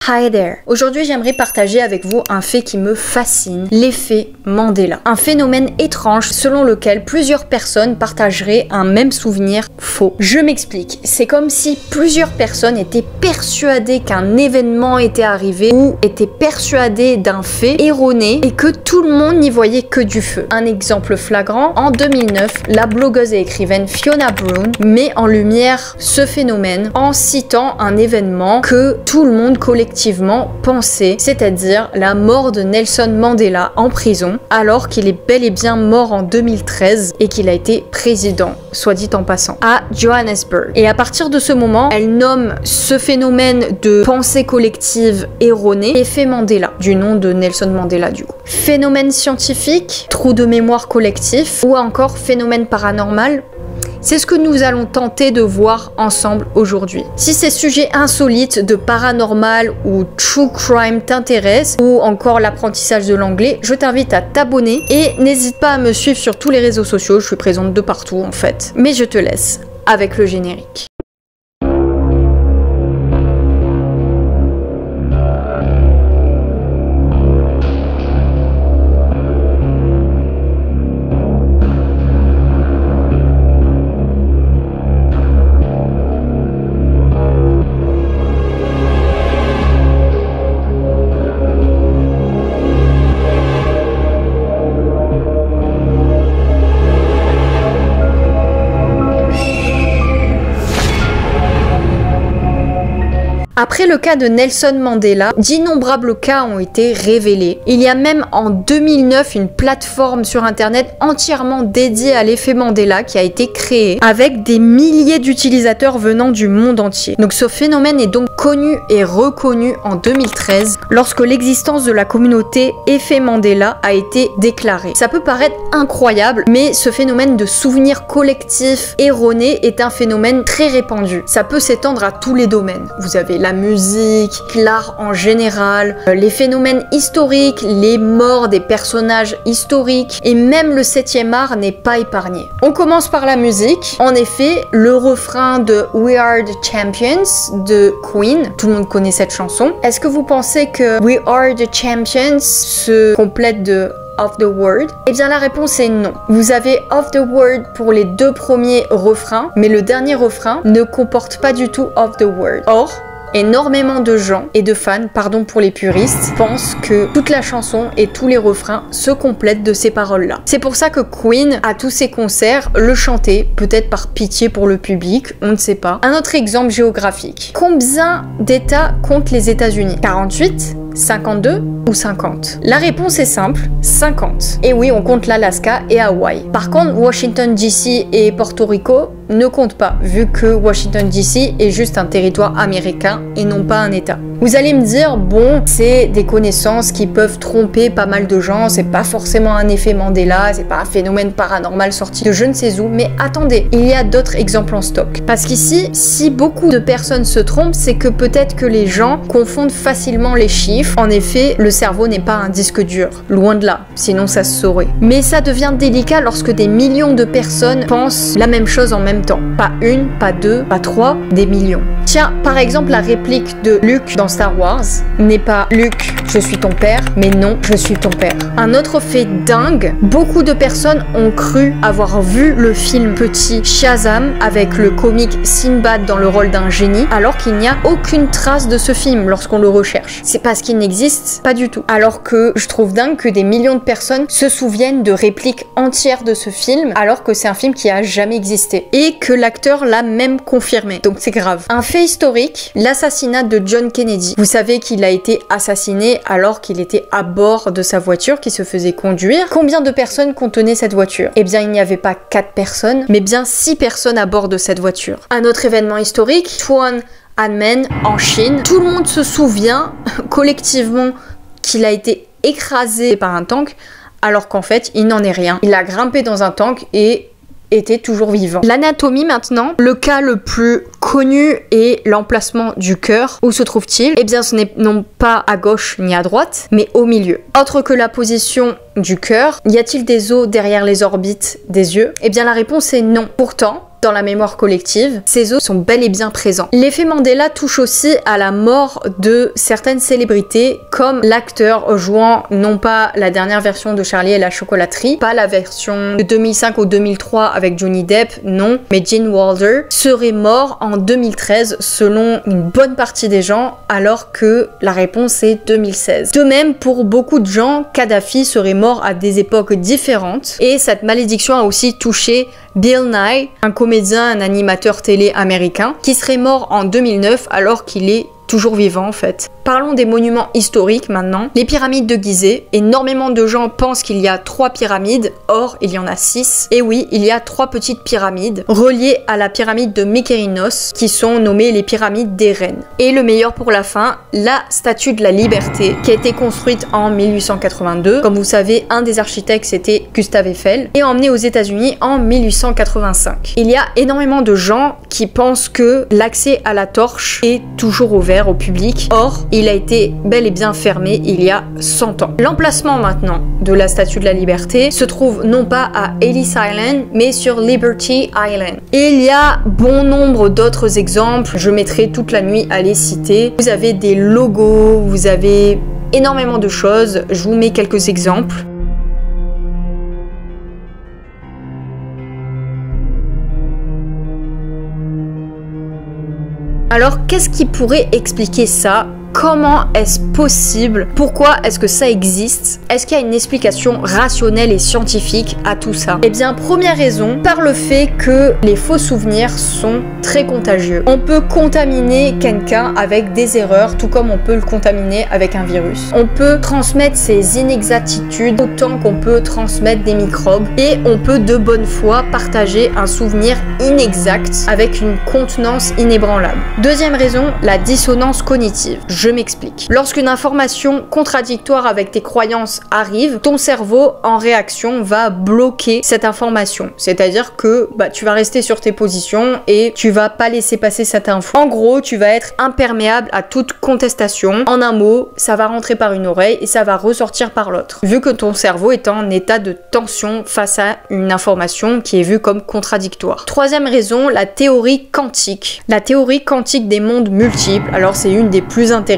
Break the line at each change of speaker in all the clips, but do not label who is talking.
Hi there! Aujourd'hui, j'aimerais partager avec vous un fait qui me fascine, l'effet Mandela. Un phénomène étrange selon lequel plusieurs personnes partageraient un même souvenir faux. Je m'explique, c'est comme si plusieurs personnes étaient persuadées qu'un événement était arrivé ou étaient persuadées d'un fait erroné et que tout le monde n'y voyait que du feu. Un exemple flagrant, en 2009, la blogueuse et écrivaine Fiona Brown met en lumière ce phénomène en citant un événement que tout le monde collectivement pensait, c'est-à-dire la mort de Nelson Mandela en prison, alors qu'il est bel et bien mort en 2013 et qu'il a été président, soit dit en passant, à Johannesburg. Et à partir de ce moment, elle nomme ce phénomène de pensée collective erronée effet Mandela, du nom de Nelson Mandela du coup. Phénomène scientifique, trou de mémoire collectif ou encore phénomène paranormal. C'est ce que nous allons tenter de voir ensemble aujourd'hui. Si ces sujets insolites de paranormal ou true crime t'intéressent, ou encore l'apprentissage de l'anglais, je t'invite à t'abonner et n'hésite pas à me suivre sur tous les réseaux sociaux, je suis présente de partout en fait. Mais je te laisse avec le générique. Après le cas de Nelson Mandela, d'innombrables cas ont été révélés. Il y a même en 2009 une plateforme sur internet entièrement dédiée à l'effet Mandela qui a été créée avec des milliers d'utilisateurs venant du monde entier. Donc ce phénomène est donc connu et reconnu en 2013 lorsque l'existence de la communauté effet Mandela a été déclarée. Ça peut paraître incroyable, mais ce phénomène de souvenir collectif erroné est un phénomène très répandu. Ça peut s'étendre à tous les domaines. Vous avez la musique, l'art en général, les phénomènes historiques, les morts des personnages historiques et même le 7e art n'est pas épargné. On commence par la musique. En effet, le refrain de We Are the Champions de Queen, tout le monde connaît cette chanson. Est-ce que vous pensez que We Are the Champions se complète de Of the World? Eh bien la réponse est non. Vous avez Of the World pour les deux premiers refrains, mais le dernier refrain ne comporte pas du tout Of the World. Or, énormément de gens et de fans, pardon pour les puristes, pensent que toute la chanson et tous les refrains se complètent de ces paroles-là. C'est pour ça que Queen, à tous ses concerts, le chantait, peut-être par pitié pour le public, on ne sait pas. Un autre exemple géographique. Combien d'États comptent les États-Unis? 48? 52 ou 50? La réponse est simple, 50. Et oui, on compte l'Alaska et Hawaï. Par contre, Washington DC et Porto Rico ne comptent pas, vu que Washington DC est juste un territoire américain et non pas un État. Vous allez me dire, bon, c'est des connaissances qui peuvent tromper pas mal de gens, c'est pas forcément un effet Mandela, c'est pas un phénomène paranormal sorti de je ne sais où, mais attendez, il y a d'autres exemples en stock. Parce qu'ici, si beaucoup de personnes se trompent, c'est que peut-être que les gens confondent facilement les chiffres. En effet, le cerveau n'est pas un disque dur, loin de là, sinon ça se saurait. Mais ça devient délicat lorsque des millions de personnes pensent la même chose en même temps. Pas une, pas deux, pas trois, des millions. Tiens, par exemple, la réplique de Luke dans Star Wars n'est pas Luke, je suis ton père, mais non, je suis ton père. Un autre fait dingue, beaucoup de personnes ont cru avoir vu le film petit Shazam avec le comique Sinbad dans le rôle d'un génie, alors qu'il n'y a aucune trace de ce film lorsqu'on le recherche. C'est parce qu'il n'existe pas du tout. Alors que je trouve dingue que des millions de personnes se souviennent de répliques entières de ce film, alors que c'est un film qui a jamais existé. Et que l'acteur l'a même confirmé. Donc c'est grave. Un fait historique, l'assassinat de John Kennedy. Vous savez qu'il a été assassiné alors qu'il était à bord de sa voiture qui se faisait conduire. Combien de personnes contenait cette voiture? Eh bien, il n'y avait pas 4 personnes, mais bien 6 personnes à bord de cette voiture. Un autre événement historique, Tiananmen en Chine. Tout le monde se souvient collectivement qu'il a été écrasé par un tank, alors qu'en fait, il n'en est rien. Il a grimpé dans un tank et était toujours vivant. L'anatomie maintenant, le cas le plus connu est l'emplacement du cœur. Où se trouve-t-il? Eh bien ce n'est non pas à gauche ni à droite, mais au milieu. Autre que la position du cœur, y a-t-il des os derrière les orbites des yeux? Eh bien la réponse est non. Pourtant, dans la mémoire collective, ces os sont bel et bien présents. L'effet Mandela touche aussi à la mort de certaines célébrités, comme l'acteur jouant non pas la dernière version de Charlie et la chocolaterie, pas la version de 2005 ou 2003 avec Johnny Depp, non, mais Gene Wilder serait mort en 2013 selon une bonne partie des gens, alors que la réponse est 2016. De même, pour beaucoup de gens, Kadhafi serait mort à des époques différentes, et cette malédiction a aussi touché Bill Nye, un comédien, un animateur télé américain, qui serait mort en 2009 alors qu'il est toujours vivant en fait. Parlons des monuments historiques maintenant. Les pyramides de Gizeh. Énormément de gens pensent qu'il y a 3 pyramides, or il y en a 6. Et oui, il y a 3 petites pyramides reliées à la pyramide de Mykérinos qui sont nommées les pyramides des reines. Et le meilleur pour la fin, la Statue de la Liberté qui a été construite en 1882. Comme vous savez, un des architectes c'était Gustave Eiffel et emmenée aux États-Unis en 1885. Il y a énormément de gens qui pensent que l'accès à la torche est toujours ouvert au public. Or, il a été bel et bien fermé il y a 100 ans. L'emplacement maintenant de la Statue de la Liberté se trouve non pas à Ellis Island, mais sur Liberty Island. Et il y a bon nombre d'autres exemples, je mettrai toute la nuit à les citer. Vous avez des logos, vous avez énormément de choses, je vous mets quelques exemples. Alors, qu'est-ce qui pourrait expliquer ça? Comment est-ce possible? Pourquoi est-ce que ça existe? Est-ce qu'il y a une explication rationnelle et scientifique à tout ça? Eh bien, première raison, par le fait que les faux souvenirs sont très contagieux. On peut contaminer quelqu'un avec des erreurs, tout comme on peut le contaminer avec un virus. On peut transmettre ces inexactitudes autant qu'on peut transmettre des microbes, et on peut de bonne foi partager un souvenir inexact avec une contenance inébranlable. Deuxième raison, la dissonance cognitive. Je m'explique. Lorsqu'une information contradictoire avec tes croyances arrive, ton cerveau, en réaction, va bloquer cette information. C'est-à-dire que tu vas rester sur tes positions et tu vas pas laisser passer cette info. En gros, tu vas être imperméable à toute contestation. En un mot, ça va rentrer par une oreille et ça va ressortir par l'autre. Vu que ton cerveau est en état de tension face à une information qui est vue comme contradictoire. Troisième raison, la théorie quantique. La théorie quantique des mondes multiples. Alors, c'est une des plus intéressantes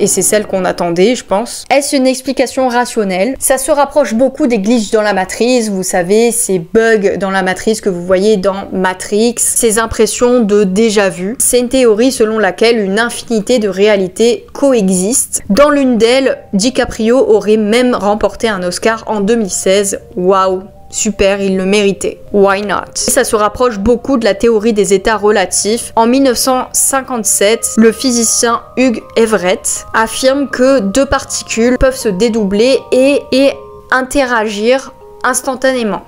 et c'est celle qu'on attendait, je pense. Est-ce une explication rationnelle? Ça se rapproche beaucoup des glitches dans la matrice, vous savez, ces bugs dans la matrice que vous voyez dans Matrix, ces impressions de déjà-vu. C'est une théorie selon laquelle une infinité de réalités coexistent. Dans l'une d'elles, DiCaprio aurait même remporté un Oscar en 2016. Waouh! Super, il le méritait. Why not? Ça se rapproche beaucoup de la théorie des états relatifs. En 1957, le physicien Hugh Everett affirme que 2 particules peuvent se dédoubler et interagir instantanément.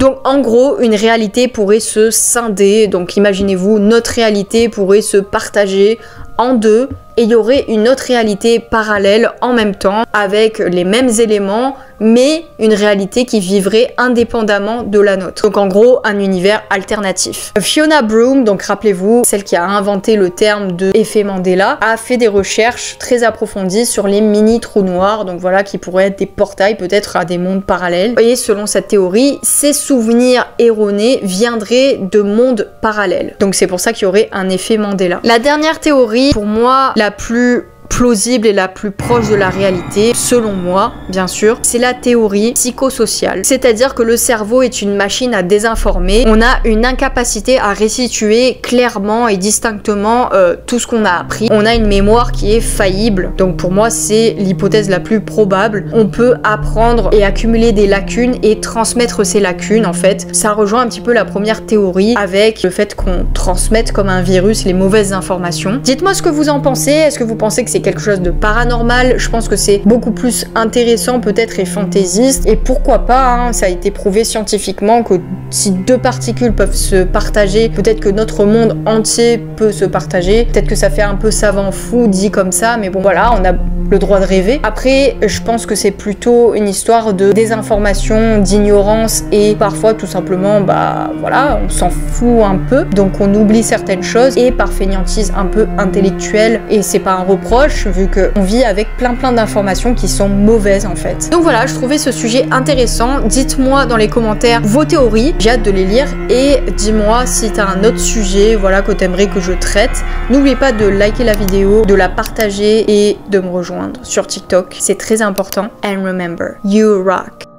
Donc en gros, une réalité pourrait se scinder. Donc imaginez-vous, notre réalité pourrait se partager en 2 et il y aurait une autre réalité parallèle en même temps avec les mêmes éléments, mais une réalité qui vivrait indépendamment de la nôtre. Donc en gros, un univers alternatif. Fiona Broome, donc rappelez-vous, celle qui a inventé le terme de effet Mandela, a fait des recherches très approfondies sur les mini trous noirs, donc voilà, qui pourraient être des portails peut-être à des mondes parallèles. Et selon cette théorie, ces souvenirs erronés viendraient de mondes parallèles. Donc c'est pour ça qu'il y aurait un effet Mandela. La dernière théorie, pour moi, la plus plausible et la plus proche de la réalité, selon moi, bien sûr, c'est la théorie psychosociale. C'est-à-dire que le cerveau est une machine à désinformer. On a une incapacité à restituer clairement et distinctement tout ce qu'on a appris. On a une mémoire qui est faillible. Donc pour moi, c'est l'hypothèse la plus probable. On peut apprendre et accumuler des lacunes et transmettre ces lacunes, en fait. Ça rejoint un petit peu la première théorie avec le fait qu'on transmette comme un virus les mauvaises informations. Dites-moi ce que vous en pensez. Est-ce que vous pensez que c'est quelque chose de paranormal? Je pense que c'est beaucoup plus intéressant peut-être et fantaisiste, et pourquoi pas, hein, ça a été prouvé scientifiquement que si 2 particules peuvent se partager, peut-être que notre monde entier peut se partager. Peut-être que ça fait un peu savant fou dit comme ça, mais bon voilà, on a le droit de rêver. Après, je pense que c'est plutôt une histoire de désinformation, d'ignorance et parfois tout simplement, bah voilà, on s'en fout un peu, donc on oublie certaines choses et par fainéantise un peu intellectuelle, et c'est pas un reproche vu qu'on vit avec plein d'informations qui sont mauvaises en fait. Donc voilà, je trouvais ce sujet intéressant. Dites-moi dans les commentaires vos théories, j'ai hâte de les lire, et dis-moi si t'as un autre sujet, voilà, que t'aimerais que je traite. N'oubliez pas de liker la vidéo, de la partager et de me rejoindre sur TikTok, c'est très important. And remember, you rock!